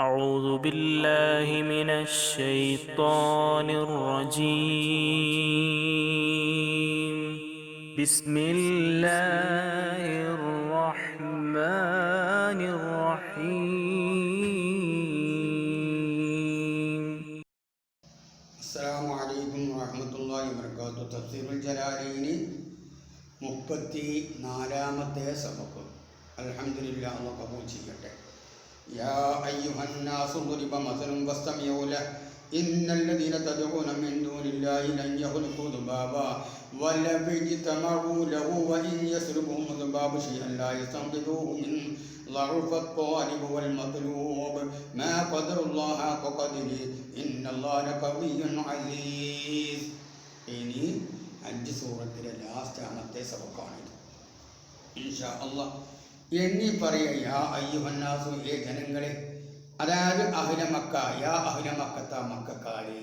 أعوذ بالله من الشيطان الرجيم. بسم الله الرحمن الرحيم. السلام عليكم ورحمة الله وبركاته. تفسير الجلالين 34-ാമത്തെ സബഖ്. അൽഹംദുലില്ലാ, അല്ലാഹു കബൂൽ ചെയ്യട്ടെ. യാ അയ്യുഹന്നാസു ضرب مثل فاستمعوا له إن الذين تدعون من دون الله لن يخلقوا ذبابا ولو اجتمعوا له وإن يسلبهم الذباب شيئا لا يستنقذوه منه ضعف الطالب والمطلوب ما قدر الله حق قدره إن الله لقوي عزيز. ഇനി 5 സൂറത്തിലെ ലാസ്റ്റാമത്തെ സബഖാണിത്. ഇൻഷാ അല്ലാഹ് എന്നീ പറയുക, യാ അയ്യുഹന്നാസു, ഏ ജനങ്ങളെ, അതായത് അഹ്ല മക്ക, യാ അഹ്ല മക്കത്ത, മക്കക്കാരെ.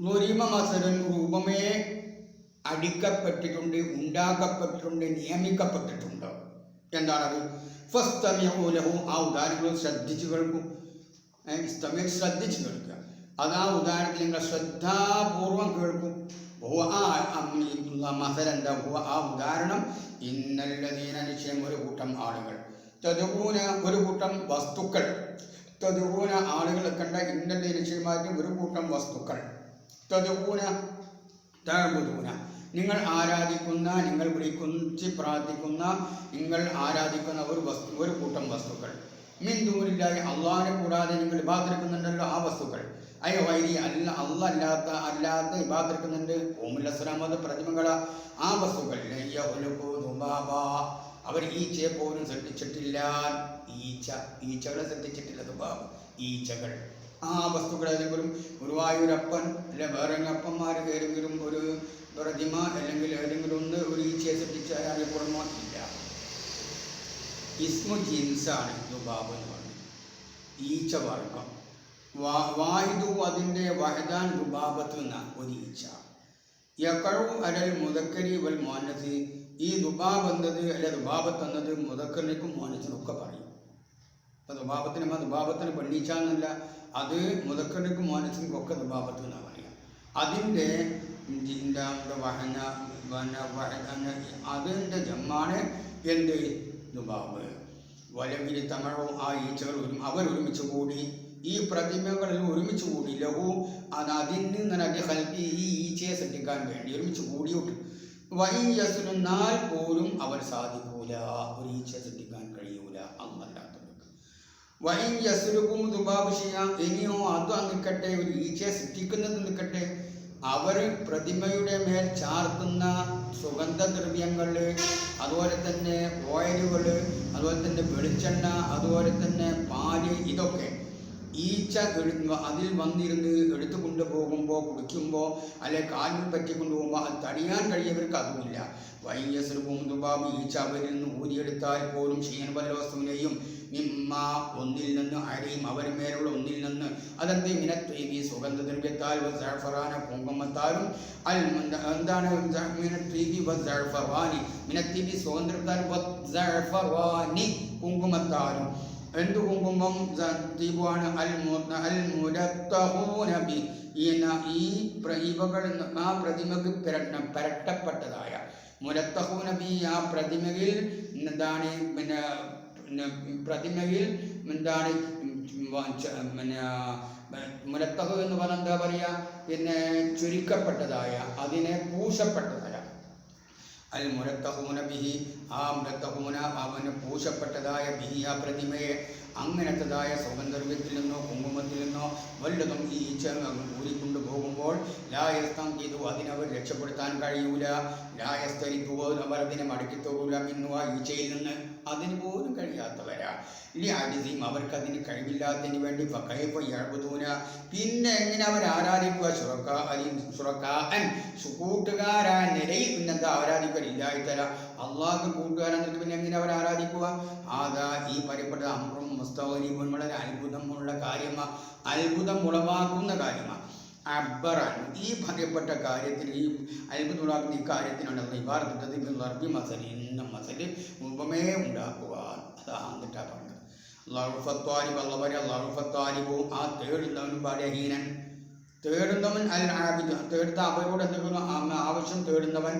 ളുരിമ മസലൻ, രൂപമേ അടിക്കപ്പെട്ടിട്ടുണ്ട്, ഉണ്ടാക്കപ്പെട്ടിട്ടുണ്ട്, നിയമിക്കപ്പെട്ടിട്ടുണ്ട്. എന്താണത്? ഫസ്തമിഉ ലഹു, ആ ഉദാഹരണങ്ങൾ ശ്രദ്ധിച്ചു കേൾക്കും. ശ്രദ്ധിച്ചു കേൾക്കുക. അത് ആ ഉദാഹരണത്തിൽ നിങ്ങൾ ശ്രദ്ധാപൂർവം കേൾക്കും. മസൽ എന്താ? ആ ഉദാഹരണം, ഇന്നല്ലദീന, നിശ്ചയം ഒരു കൂട്ടം ആളുകൾ, തദ്ഊന, ഒരു കൂട്ടം വസ്തുക്കൾ, തദ്ഊന ആളുകളെ കണ്ട, ഇന്നല്ലദീന നിശ്ചയമായിട്ട് ഒരു കൂട്ടം വസ്തുക്കൾ, തദ്ഊന തഅബുദൂന, നിങ്ങൾ ആരാധിക്കുന്ന, നിങ്ങൾ വിളിച്ച് പ്രാർത്ഥിക്കുന്ന, നിങ്ങൾ ആരാധിക്കുന്ന ഒരു കൂട്ടം വസ്തുക്കൾ, മിൻ ദൂനില്ലാഹി, അല്ലാഹുവിനെ കൂടാതെ നിങ്ങൾ ഇബാദത്തെടുക്കുന്നുണ്ടല്ലോ ആ വസ്തുക്കൾ, അയ്യോ വൈരി അല്ല, അല്ലാത്ത ഇബാദത്തെടുക്കുന്നുണ്ട്, ഓമുല്ലസ്ലാമത് പ്രതിമകള ആ വസ്തുക്കൾ, അവർ ഈച്ചയെ പോലും സൃഷ്ടിച്ചിട്ടില്ല, ഈച്ചകളെ സൃഷ്ടിച്ചിട്ടില്ല, ദുബാബ് ഈച്ചകൾ. ആ വസ്തുക്കൾ ഏതെങ്കിലും ഗുരുവായൂരപ്പൻ അല്ലെ വേറെ അപ്പന്മാർ ഏതെങ്കിലും ഒരു പ്രതിമ അല്ലെങ്കിൽ ഏതെങ്കിലും ഒരു ഈച്ചയെ സൃഷ്ടിച്ച അറിയപ്പെടുമോ? ഇല്ല. ഇസ്മു ജിൻസാണ് ദുബാബ് എന്ന് പറഞ്ഞത്, ഈച്ച വർഗം. വാഹിദു, അതിൻ്റെ വഹദാൻ ദുബാബത്ത് എന്ന ഒരു ഈച്ച. യഖഉ അലൽ മുദക്കരി വൽ മുഅന്നസ്, ഈ ദുബാബ് എന്നത് അല്ലെ ദുബാബത്ത് എന്നത് മുദക്കറിനും മുഅന്നസിനും ഒക്കെ പറയും. അപ്പം ദുബാബത്തിന് പെണ്ണീച്ച എന്നല്ല, അത് മുദക്കറിനും മുഅന്നസിനും ഒക്കെ ദുബാബത്ത് എന്നാണ് പറയുക. അതിൻ്റെ അതിൻ്റെ ജമ്മാണ് എന്ത്? ദുബാബ്. വലവിൽ തമഴോ, ആ ഈച്ചകൾ അവർ ഒരുമിച്ച് കൂടി, ഈ പ്രതിമകളിൽ ഒരുമിച്ച് കൂടി, ലഹു അത് അതിന് നിനക്ക് ഹൽപ്പി, ഈ ഈച്ചയെ സൃഷ്ടിക്കാൻ വേണ്ടി ഒരുമിച്ച് കൂടിയിട്ട്, വൈയസുനാൽ പോലും അവർ സാധിക്കൂല, ഒരു ഈച്ചയെ സൃഷ്ടിക്കാൻ കഴിയൂല അല്ലാത്തവർക്ക്. വൈയസുലും ദുബാബുഷിയ, ഇനിയോ അത് നിൽക്കട്ടെ, ഒരു ഈച്ചയെ സൃഷ്ടിക്കുന്നത് നിൽക്കട്ടെ, അവർ പ്രതിമയുടെ മേൽ ചാർത്തുന്ന സുഗന്ധദ്രവ്യങ്ങൾ, അതുപോലെ തന്നെ ഓയിലുകൾ, അതുപോലെ തന്നെ വെളിച്ചെണ്ണ, അതുപോലെ തന്നെ പാല്, ഇതൊക്കെ ഈച്ച അതിൽ വന്നിരുന്ന് എടുത്തു കൊണ്ടുപോകുമ്പോൾ, കുടിക്കുമ്പോൾ, അല്ലെ കാലിൽ പറ്റിക്കൊണ്ടുപോകുമ്പോൾ അത് തടിയാൻ കഴിയവർക്ക് അതുമില്ല. വൈയസ്റും ദുബാബ്, ഈച്ച അവരിൽ നിന്ന് ഊരിയെടുത്താൽ പോലും ക്ഷീണ വല്ല വസ്തുവിനെയും മിമ്മ ഒന്നിൽ നിന്ന്, അരിയും അവർ മേലുള്ള ഒന്നിൽ നിന്ന്, അതെന്ത്? മിനത്വീബി, സുഗന്ധദ്രവ്യത്താൽ, വസ്സഅഫറാന, കുങ്കുമത്താലും, എന്താണ് മിനത്വീബി വസ്സഅഫറാനി, മിനത്വീബി സുഗന്ധത്താൽ, വസ്സഅഫറാനി കുങ്കുമത്താലും. എന്ത് കുങ്കുമം? ദീപുവാണ്. ഈ ഇവകൾ ആ പ്രതിമക്ക് പരട്ടപ്പെട്ടതായ മുരത്തഹൂനബി, ആ പ്രതിമയിൽ എന്താണ്? പ്രതിമയിൽ എന്താണ്? മുരത്തഹു എന്ന് പറഞ്ഞാൽ എന്താ പറയുക? ചുരുക്കപ്പെട്ടതായ, അതിനെ പൂശപ്പെട്ടതായ അൽ മുരത്തഹൂന ബിഹി, ആ മുരത്തഹൂന അവന് പൂശപ്പെട്ടതായ ബിഹി, ആ പ്രതിമയെ, അങ്ങനത്തതായ സുഗന്ധദ്രവ്യത്തിൽ നിന്നോ കുങ്കുമത്തിൽ നിന്നോ വല്ലതും ഈ ഈച്ച ഊരിക്കൊണ്ടു പോകുമ്പോൾ ലായസ്തം ചെയ്തു, അതിനവർ രക്ഷപ്പെടുത്താൻ കഴിയൂല. ലായസ്തരിക്കുവോ, അവർ അതിനെ മടക്കിത്തോടൂല. മിന്നു, ആ ഈച്ചയിൽ നിന്ന് അതിന് പോലും കഴിയാത്തവരാ. ലിഅജിസിം, അവർക്കതിന് കഴിവില്ലാത്തതിന് വേണ്ടി ഫകൈഫ യഅ്ബുദൂന, പിന്നെ എങ്ങനെ അവർ ആരാധിക്കുക? കൂട്ടുകാരായ നിലയിൽ പിന്നെന്താ ആരാധിക്കുക? ഇല്ലായിത്തല, അള്ളാഹ് കൂട്ടുകാരെന്നിട്ട് പിന്നെ എങ്ങനെ അവർ ആരാധിക്കുക? അതാ ഈ പറയപ്പെട്ട അമ്രും മുസ്തഗ്രിബുൻ, വളരെ അത്ഭുതമുള്ള കാര്യമാണ്, അത്ഭുതം ഉളവാക്കുന്ന കാര്യമാണ്. അബ്ബറാൻ, ഈ പറയപ്പെട്ട കാര്യത്തിൽ, ഈ അത്ഭുതമുണ്ടാക്കുന്ന ഈ കാര്യത്തിനാണ് ഇബാറത്ത് മസൽ, ഇന്ന മസൽ ഉപമേ ഉണ്ടാക്കുക. അതാ എന്നിട്ടാ പറഞ്ഞത്. ലറുഫത്താലിബ് അല്ല പറയാ ലറുഫത്താലിബു ആ തേടുന്നവനും ബലഹീനൻ. തേടുന്നവൻ അൽ ആബിദ് തേടുന്ന അവരോട് എന്തെങ്കിലും ആവശ്യം തേടുന്നവൻ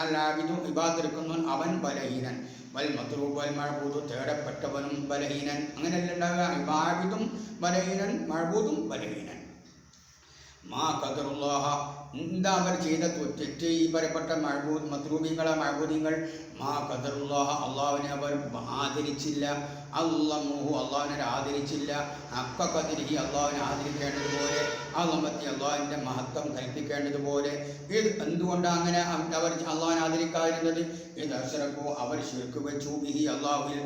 അൽ ആബിദു ഇബാദെടുക്കുന്നവൻ അവൻ ബലഹീനൻ. വൽ മദ്റൂബ് വൽ മഅബൂദ് തേടപ്പെട്ടവനും ബലഹീനൻ. അങ്ങനെയല്ല ഉണ്ടാകുക. ആബിദും ബലഹീനൻ, മഅബൂദും ബലഹീനൻ. മാ ഖദറുല്ലാഹ എന്താ അവർ ചെയ്ത തെറ്റ്? ഈ പറയപ്പെട്ട മഅബൂദ് മദ്റൂബീങ്ങളെ മഅബൂദീങ്ങൾ മാ ഖദറുല്ലാഹ അള്ളാഹുവിനെ അവർ ആദരിച്ചില്ല. അല്ലാഹു അള്ളാഹുവിനെ ആദരിച്ചില്ല. ഹഖ ഖദരിഹി അള്ളാഹുവിനെ ആദരിക്കേണ്ടതുപോലെ അള്ളമത്തി അള്ളാഹുവിൻ്റെ മഹത്വം കൽപ്പിക്കേണ്ടതുപോലെ. ഇത് എന്തുകൊണ്ടാണ് അങ്ങനെ അവർ അള്ളാഹുവിനെ ആദരിക്കാതിരുന്നത്? ഇത് അശ്റകൂ അവർ ശിർക്ക് വെച്ചു ബിഹി അള്ളാഹുവിൽ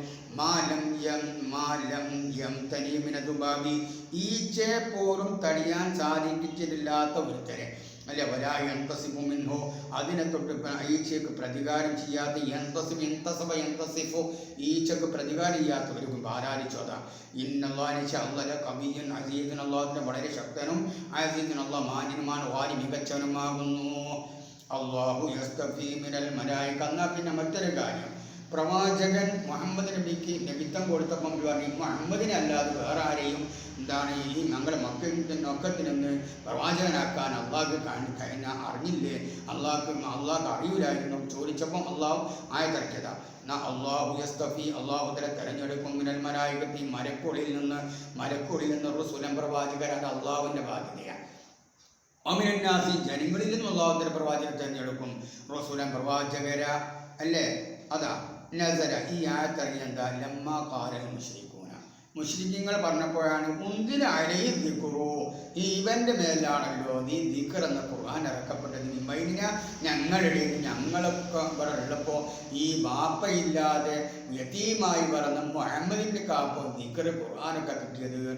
ഈച്ചയെ പോലും തടിയാൻ സാധിച്ചിട്ടില്ലാത്ത ഒരുത്തരെ അല്ലെ വലായന്തസിഫുമിൻഹോ അതിനെ തൊട്ട് ഈച്ചയ്ക്ക് പ്രതികാരം ചെയ്യാത്ത യന്തസിഫു ഈച്ചക്ക് പ്രതികാരം ചെയ്യാത്തവർക്ക് ആരാധിച്ചു. അതാ ഇന്നല്ലാഹ് കവിയൻ അസീദുൻ അള്ളാഹുവിൻ്റെ വളരെ ശക്തനും അസീദുൻ അള്ളാഹ് മാന്യനുമാണ് വാരി മികച്ചവനുമാകുന്നു. അള്ളാഹു യസ്തഫീ മിനൽ മലായിക. എന്നാൽ പിന്നെ മറ്റൊരു കാര്യം, പ്രവാചകൻ മുഹമ്മദ് നബിക്ക് നബിത്തം കൊടുത്തപ്പം പറഞ്ഞു മുഹമ്മദിനെ അല്ലാതെ വേറെ ആരെയും എന്താണ് ഈ ഞങ്ങളുടെ മക്കത്തിൽ നിന്ന് പ്രവാചകനാക്കാൻ അള്ളാഹ്ക്ക് അറിഞ്ഞില്ലേ, അള്ളാഹ്ക്ക് അറിയില്ലായിരുന്നു ചോദിച്ചപ്പം അള്ളാഹു ആയതിറക്കിയതാ. അള്ളാഹു യസ്തഫി അള്ളാഹു തല തെരഞ്ഞെടുക്കും മിനൽ മലായികത്തി മലക്കുകളിൽ നിന്ന് റസൂലൻ പ്രവാചകർ. അത് അള്ളാഹുവിൻ്റെ ബാധ്യതയാണ്. അമിനാസി ജനങ്ങളിൽ നിന്നും അള്ളാഹുവിൻ്റെ പ്രവാചകരെ തിരഞ്ഞെടുക്കും റസൂലൻ പ്രവാചകര അല്ലേ. അതാ നസര ഈ ആയത്തിറങ്ങിയ എന്താ ലമ്മ കാലൽ മുശ്രിക്കൂന മുശ്രിക്കീങ്ങൾ പറഞ്ഞപ്പോഴാണ് മുന്തിര അലൈഹി ദിക്റു ഇവൻ്റെ മേലാണല്ലോ നീ ദിക്ർ എന്ന ഖുർആൻ ഇറക്കപ്പെട്ടത്. നിമ്മൈന ഞങ്ങളുടെ ഞങ്ങളൊക്കെ ഇവിടെ ഉള്ളപ്പോൾ ഈ ബാപ്പയില്ലാതെ യതീമായി പറഞ്ഞ മുഹമ്മദിൻ്റെ കാപ്പോ ദിക്ർ ഖുർആനൊക്കെ കിട്ടിയത്.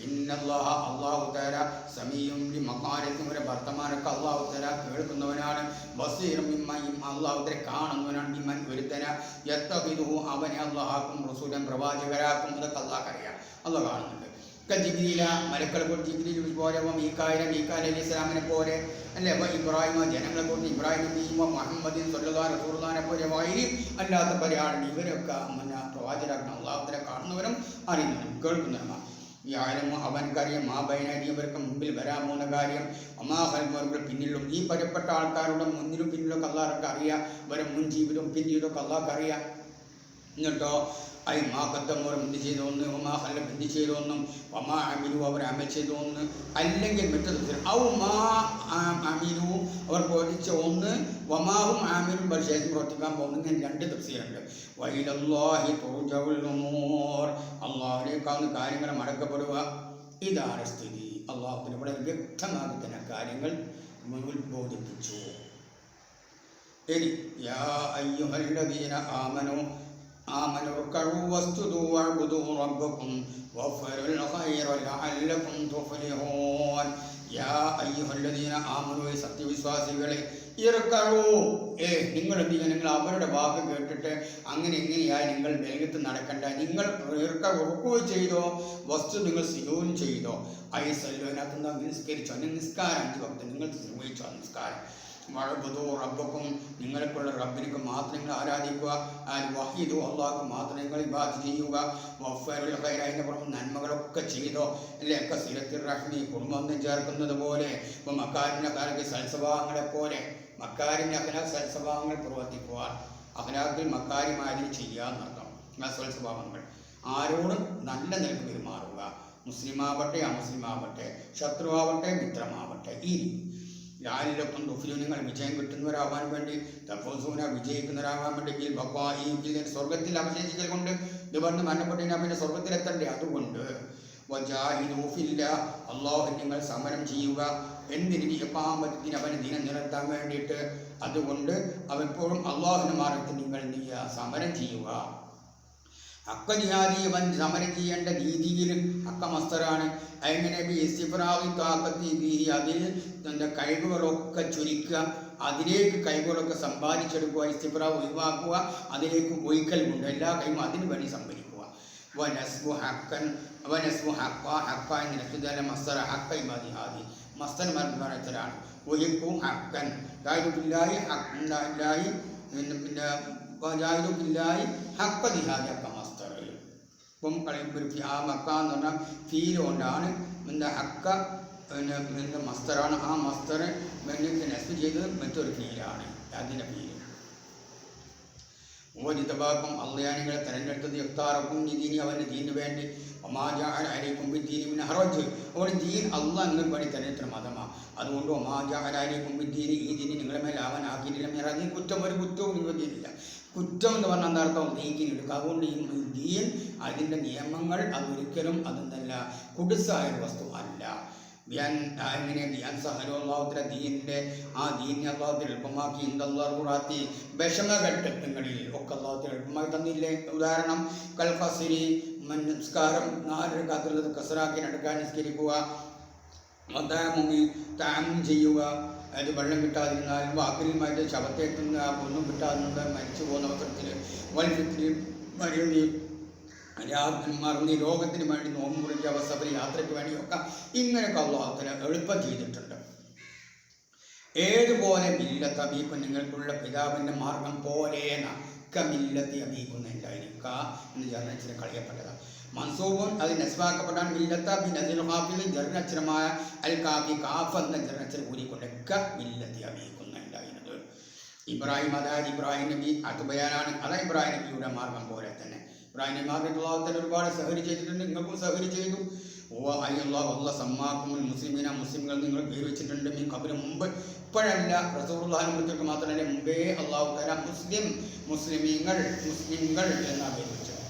ഇന്നല്ലാഹ അള്ളാഹു തആല സമീഉം ലിമഖാലത്തും വരെ വർത്തമാനമൊക്കെ അള്ളാഹു തആല കേൾക്കുന്നവനാണ്. ബസീറും മിമ്മയും അള്ളാഹു തആല കാണുന്നവനാണ്. മിമ്മൻ ഒരുത്തന യത്തഖിദുഹു അവനെ അള്ളാഹാക്കും റസൂലൻ പ്രവാചകരാക്കും. ഇതൊക്കെ അള്ളാഹ് അറിയാം, അള്ളാഹ് കാണുന്നുണ്ട്. ജിബ്രീല മലക്കളെ കുറിച്ച് ജിബ്രീൽ പോലെ മീകായിൽ അലൈഹി ഇസ്ലാമിനെ പോലെ അല്ലേ ഇബ്രാഹിം ജനങ്ങളെ കുറിച്ച് ഇബ്രാഹിം നബിയും മുഹമ്മദിൻ സല്ലല്ലാഹു അലൈഹി വസല്ലമയെ പോലെ വൈരി അല്ലാത്ത പരിഹാരം ഇവരൊക്കെ പ്രവാചകരാക്കണം. അള്ളാഹു തആല കാണുന്നവരും അറിയുന്നവരും കേൾക്കുന്നവരുമാണ്. യാലമോ അവൻക്കറിയാം ആ ബൈനരിയവർക്ക് മുമ്പിൽ വരാൻ പോകുന്ന കാര്യം അമാഹൽമർക്ക് പിന്നിലും ഈ പറയപ്പെട്ട ആൾക്കാരുടെ മുന്നിലും പിന്നിലൊക്കെ അള്ളാഹ്ക്ക് അറിയാം. ഇവരെ മുൻ ജീവിതവും പിന്നീടൊക്കെ അള്ളാഹ്ക്ക് അറിയാം. എന്നിട്ടോ ഐ മാ കത്തമോർ എന്ത് ചെയ്തോന്ന് ഒമാ ഹല്ല എന്ത് ചെയ്തോന്നും ഒമാ അമിലു അവർ അമൽ ചെയ്തോന്ന് അല്ലെങ്കിൽ മറ്റൊരു ഔ മാ അമിലു അവർ പ്രവർത്തിച്ച ഒന്ന് വമാഹും ആമിലും ശേഷം പ്രവർത്തിക്കാൻ പോകുന്ന രണ്ട് തഫ്സീറുണ്ട്. വൈലല്ലാഹി തുർജഉൽ ഉമൂർ അള്ളാഹുവിലേക്കാണ് കാര്യങ്ങൾ മടക്കപ്പെടുക. ഇതാണ് സ്ഥിതി. അള്ളാഹുവിന് ഇവിടെ വ്യക്തമാക്കി തന്നെ കാര്യങ്ങൾ ഉത്ബോധിപ്പിച്ചു. ഇനി യാ അയ്യുഹല്ലദീന ആമനു آمنوا اركعوا واسجدوا واعبدوا ربكم وافعلوا الخير لعلكم تفلحون يا أيها الذين آمنوا സത്യവിശ്വാസികളെ ഇർക്കഊ നിങ്ങൾ എന്ത് ചെയ്യുക? നിങ്ങൾ അവരുടെ വാക്ക് കേട്ടിട്ട് അങ്ങനെ എങ്ങനെയായി നിങ്ങൾ വേഗത്ത് നടക്കണ്ട. നിങ്ങൾ റുക്കൂ ചെയ്തോ, വസ്തു നിങ്ങൾ സിജൂൻ ചെയ്തോ. ഐസല്ലോ അതിനകത്ത് നിസ്കരിച്ചോ, നിസ്കാരം 5 വക്ത് നിങ്ങൾ നിർവഹിച്ചോ. നിസ്കാരം വഅബ്ദു റബ്ബക്കും നിങ്ങൾക്കുള്ള റബ്ബിനെ മാത്രം നിങ്ങൾ ആരാധിക്കുക. അൽ വഹീദു അല്ലാഹു മാത്രം നിങ്ങൾ ഇബാദത്ത് ചെയ്യുക. വഫറുൽ ഖൈറ അതിൻ്റെ പുറമെ നന്മകളൊക്കെ ചെയ്തോ അല്ലേ. കസീറത്തുർ റഹ്മി കുടുംബം ചേർക്കുന്നത് പോലെ മക്കാരിൻ്റെ കാലത്ത് സൽസ്വഭാവങ്ങളെ പോലെ മക്കാരിൻ്റെ അഖ്ലാഖ് സൽസ്വഭാവങ്ങൾ പ്രവർത്തിക്കുക. അഖ്ലാഖിൽ മക്കാരിമാതിരി ചെയ്യാന്നർത്ഥം. സൽസ്വഭാവങ്ങൾ ആരോടും നല്ല നിലക്ക് പെരുമാറുക. മുസ്ലിമാവട്ടെ അമുസ്ലിമാവട്ടെ ശത്രുവാവട്ടെ മിത്രമാവട്ടെ ഈ ലാലിലൊപ്പം തുഫിലു നിങ്ങൾ വിജയം കിട്ടുന്നവരാവാൻ വേണ്ടി തഫൂസൂന വിജയിക്കുന്നവരാവാൻ വേണ്ടി ഈ സ്വർഗത്തിൽ അവശേഷിക്കൽ കൊണ്ട് ഇത് പറഞ്ഞ് മരണപ്പെട്ടതിനാൽ പിന്നെ സ്വർഗത്തിലെത്തണ്ടേ. അതുകൊണ്ട് അള്ളാഹു നിങ്ങൾ സമരം ചെയ്യുക. എന്തിന് എപ്പാമ്പത്തിന് അവന് ദിനം നിലനിർത്താൻ വേണ്ടിയിട്ട്. അതുകൊണ്ട് അവെപ്പോഴും അള്ളാഹുവിൻ്റെ മാർഗത്തിൽ നിങ്ങൾ എന്ത് ചെയ്യുക? സമരം ചെയ്യുക. ഹക്ക ജിഹാദി അവൻ സമരം ചെയ്യേണ്ട രീതിയിൽ ഹക്ക മസ്തറാണ്. എങ്ങനെ അതിൽ തൻ്റെ കഴിവുകളൊക്കെ ചുരുക്കുക, അതിലേക്ക് കഴിവുകളൊക്കെ സമ്പാദിച്ചെടുക്കുക. ഇസ്തിഫ്രാ ഒഴിവാക്കുക, അതിലേക്ക് ഒഴിക്കൽ കൊണ്ട് എല്ലാ കഴിവും അതിന് വേണ്ടി സംഭരിക്കുക. വനസ്ബു ഹക്കൻ വനസ്ബു ഹക്ക ഹക്ക എന്ന നസ്ബുദല മസ്തറ ഹക്ക ഇമാദിഹാദി മസ്തൻ മർദ്ദനാണ്. ഒഴിക്കു ഹക്കൻ ജാഹിദുബില്ലാഹി ഹക്ക ജിഹാദി ഹക്ക മസ്തർ ഇപ്പം കളയുമ്പോൾ ആ മക്ക എന്ന് പറഞ്ഞാൽ ഫീൽ കൊണ്ടാണ് എന്താ ഹക്ക പിന്നെ മസ്തറാണ്. ആ മസ്തർ നെസ്ബ് ചെയ്ത് മറ്റൊരു ഫീലാണ് അതിൻ്റെ ഫീൽ. ഓജിതബാക്കും അള്ളയാനികളെ തിരഞ്ഞെടുത്തത് യക്താറക്കും ദീനി അവൻ്റെ ദീനിന് വേണ്ടി ഒമാജാരിക്കും ദീനി ഹറജ് അവിടെ ദീൻ അള്ളാഹ് നിങ്ങൾക്ക് വേണ്ടി തിരഞ്ഞെടുത്ത മതമാണ്. അതുകൊണ്ട് ഒമാജാരിക്കും ദീനി ഈ ദീനി നിങ്ങളെ മേലെ ആവാനാക്കിയിട്ടില്ല. മിറാജി കുറ്റം ഒരു കുറ്റവും നിവൃത്തിയില്ല. കുറ്റം എന്ന് പറഞ്ഞാൽ എന്താർത്ഥം നീക്കിനെടുക്കുക. അതുകൊണ്ട് ഈ ദീൻ അതിൻ്റെ നിയമങ്ങൾ അതൊരിക്കലും അതെന്തല്ല കുടുസായ ഒരു വസ്തു അല്ല. എങ്ങനെ ധ്യാൻ സഹനോള്ളാഹുത്തിലെ ദീനിൻ്റെ ആ ദീനിനെ അള്ളാഹുത്തിൽ എളുപ്പമാക്കി ഇന്ദല്ലാഹുറാത്തി വിഷമഘട്ടങ്ങളിൽ ഒക്കെ അള്ളാഹുത്തിൽ എളുപ്പമായി തന്നില്ലേ. ഉദാഹരണം കൽഫസിരി നിസ്കാരം 4 റക്അത്തുള്ളത് കസറാക്കി നടക്കാൻ നിസ്കരിക്കുക, മുങ്ങി താമം ചെയ്യുക, അത് വെള്ളം കിട്ടാതിരുന്നാൽ വാക്കിലുമായിട്ട് ശവത്തേക്കുന്ന ഒന്നും കിട്ടാതിരുന്നത് മരിച്ചു പോകുന്ന അവസരത്തിൽ വൽഫിത്തിൽ മറന്ന് രോഗത്തിന് വേണ്ടി നോമ്പ് മുറിക്കുക, അവസ്ഥ യാത്രയ്ക്ക് വേണ്ടിയൊക്കെ ഇങ്ങനെയൊക്കെ അള്ളാഹുവിനെ എളുപ്പം ചെയ്തിട്ടുണ്ട്. ഏതുപോലെ മില്ലത്ത് അബീക്കും നിങ്ങൾക്കുള്ള പിതാവിൻ്റെ മാർഗം പോലേന മില്ലത്തി അബീക്കുന്നതിൻ്റെ എന്ന് ജർണച്ചിന് കളിയപ്പെട്ടതാണ്. മൻസൂബും അത് നെസ്വാക്കപ്പെട്ടാണ് മില്ലത്ത ബിനസിൽ ജർണച്ചരമായ അൽ കാബി കാഫ് എന്ന ജർണച്ചരം കൂടിക്കൊണ്ട് മില്ലത്തി അബീക്കുന്നതിൻ്റെ ഇബ്രാഹിം അതായത് ഇബ്രാഹിം നബി അതുബയാനാണ്. അതാ ഇബ്രാഹിം നബിയുടെ മാർഗം പോലെ തന്നെ ഇബ്രാഹിം നബി മാർഗത്തിൽ ഒരുപാട് സഹരി ചെയ്തിട്ടുണ്ട്. നിങ്ങൾക്കും സഹരി ചെയ്തു. അള്ളാഹ് സമ്മാക്കും മുസ്ലിമീന മുസ്ലിംകൾ നിങ്ങൾ പേര് വെച്ചിട്ടുണ്ട്. ഈ കബിന് മുമ്പ് ഇപ്പോഴല്ല റസൂലുള്ളാഹിക്ക് മാത്രമല്ല മുമ്പേ അള്ളാഹു തആല മുസ്ലിമീങ്ങൾ എന്നാണ് പേര് വെച്ചത്.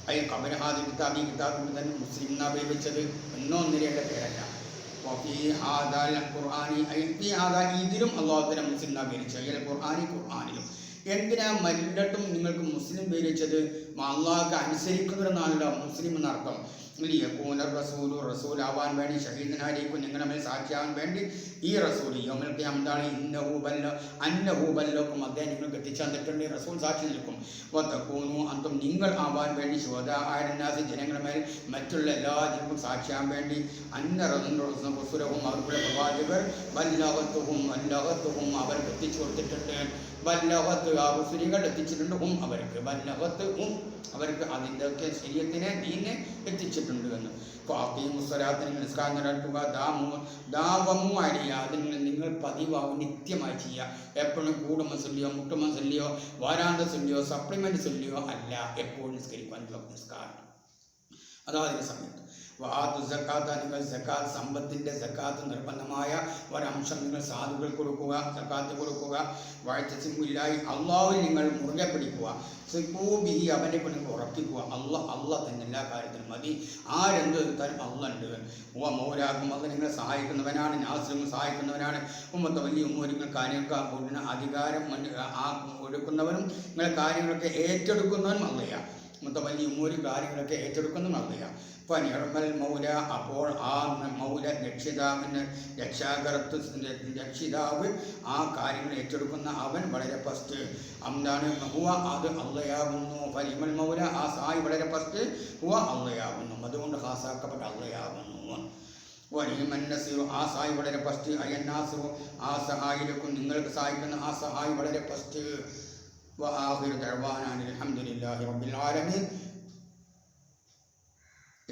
അതിൽ കബിന് ഹാദി കിതാബ് ഈ കിതാബിന് തന്നെ മുസ്ലിം എന്നാണ് പേര് വെച്ചത്. ഒന്നിരേണ്ട പേരല്ല. ഇതിലും അള്ളാഹു തആല മുസ്ലിം എന്നാണ് പേര് വെച്ചത്. ഖുർആനിലും എന്തിനാ മരിടത്തും നിങ്ങൾക്ക് മുസ്ലിം പേര് വെച്ചത്? അള്ളാഹുക്ക് അനുസരിക്കുന്നവരെന്നാണല്ലോ മുസ്ലിം എന്നർത്ഥം. റസൂൽ ആവാൻ വേണ്ടി ഷഹീദനായിരിക്കും നിങ്ങളുടെ മേൽ സാക്ഷിയാവാൻ വേണ്ടി ഈ റസൂൽ യൗമൽ എന്താണ് അന്നഹൂബല്ലോക്കും അദ്ദേഹം നിങ്ങൾക്ക് എത്തിച്ചു തന്നിട്ടുണ്ട്. റസൂൽ സാക്ഷി നിൽക്കും. അന്തം നിങ്ങൾ ആവാൻ വേണ്ടി ശോധാനാസി ജനങ്ങളുടെ മേൽ മറ്റുള്ള എല്ലാ ജനങ്ങളും സാക്ഷിയാൻ വേണ്ടി റസൂലവും അവർക്കുള്ള പ്രവാചകർ വല്ലഹത്തും അവർക്ക് എത്തിച്ചു കൊടുത്തിട്ടുണ്ട്. വല്ലഹത്ത് ആ റുസുലികൾ എത്തിച്ചിട്ടുണ്ട്. അവർക്ക് അതിൻ്റെ ഒക്കെ ശരീരത്തിനെ ദീനെ എത്തിച്ചിട്ടുണ്ട് എന്ന്. ഫാത്തിമുസ്സലാത്ത് നിങ്ങൾ നിസ്കാരം നടത്തുക. ദാവമു അരിയ അതിന് നിങ്ങൾ പതിവാവും നിത്യമായി ചെയ്യുക. എപ്പോഴും കൂടുമ്പോൾ ചൊല്ലിയോ മുട്ടുമ്പോൾ ചൊല്ലിയോ വാരാന്ത ചൊല്ലിയോ സപ്ലിമെൻ്റ് ചൊല്ലിയോ അല്ല, എപ്പോഴും നിസ്കരിക്കാൻ നിസ്കാരം അതാതിൻ്റെ സമയത്ത്. നിങ്ങൾ സക്കാത്ത് സമ്പത്തിൻ്റെ സക്കാത്ത് നിർബന്ധമായ ഒരംശം നിങ്ങൾ സാധുക്കൾ കൊടുക്കുക, സക്കാത്ത് കൊടുക്കുക. വാഴ്ചസില്ലായി അള്ളാഹുവിൽ നിങ്ങൾ മുറുകെ പിടിക്കുക. സിക്കൂബിഹി അവനെ നിങ്ങൾ ഉറപ്പിക്കുക. അള്ളാഹ് തന്നെ എല്ലാ കാര്യത്തിലും മതി. ആരെന്ത് എടുത്താലും അള്ളാഹ് ഉണ്ട്. മൗലാക്കും അള്ള നിങ്ങളെ സഹായിക്കുന്നവനാണ്. നാസിലും സഹായിക്കുന്നവനാണ്. ഉമ്മത്തെ വലിയ ഉമ്മൂരിങ്ങൾ കാര്യങ്ങൾക്ക് കൂടുന്ന അധികാരം എടുക്കുന്നവനും നിങ്ങളെ കാര്യങ്ങളൊക്കെ ഏറ്റെടുക്കുന്നവനും അള്ളയാണ്. മൊത്ത വലിയ ഉമ്മൂരി കാര്യങ്ങളൊക്കെ ഏറ്റെടുക്കുന്നതും അള്ളയാണ്. ഫനിഅമൽ മൗല അപ്പോൾ ആ മൗല രക്ഷിതാവ് ആ കാര്യങ്ങൾ ഏറ്റെടുക്കുന്ന അവൻ വളരെ ഫസ്റ്റ് എന്താണ് ഹുവ അത് അള്ളയാകുന്നു. ഫനിഅമൽ മൗല ആ സഹായി വളരെ ഫസ്റ്റ് ഹുവ അള്ളയാകുന്നു. അതുകൊണ്ട് ഹാസാക്കപ്പെട്ട അള്ളയാകുന്നു. ആ സഹായി വളരെ ഫസ്റ്റ് അയ്യന്നാസിറു ആ സഹായിലേക്കും നിങ്ങൾക്ക് സഹായിക്കുന്ന ആ സഹായി വളരെ ഫസ്റ്റ്. വആഖിറു ദഅവാനാ അൽഹംദുലില്ലാഹി റബ്ബിൽ ആലമീൻ.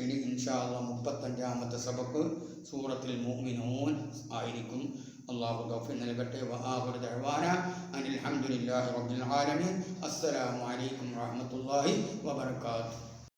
ഇനി ഇൻഷാ അല്ലാഹ് 35-ാമത്തെ സബക്ക് സൂറത്തുൽ മുഅ്മിനൂൻ ആയിരിക്കും. അല്ലാഹു തൗഫീഖ് നൽകട്ടെ. വആഖിറു ദഅവാനാ അൽഹംദുലില്ലാഹി റബ്ബിൽ ആലമീൻ. അസ്സലാമു അലൈക്കും വറഹ്മത്തുള്ളാഹി വബറകാതുഹു.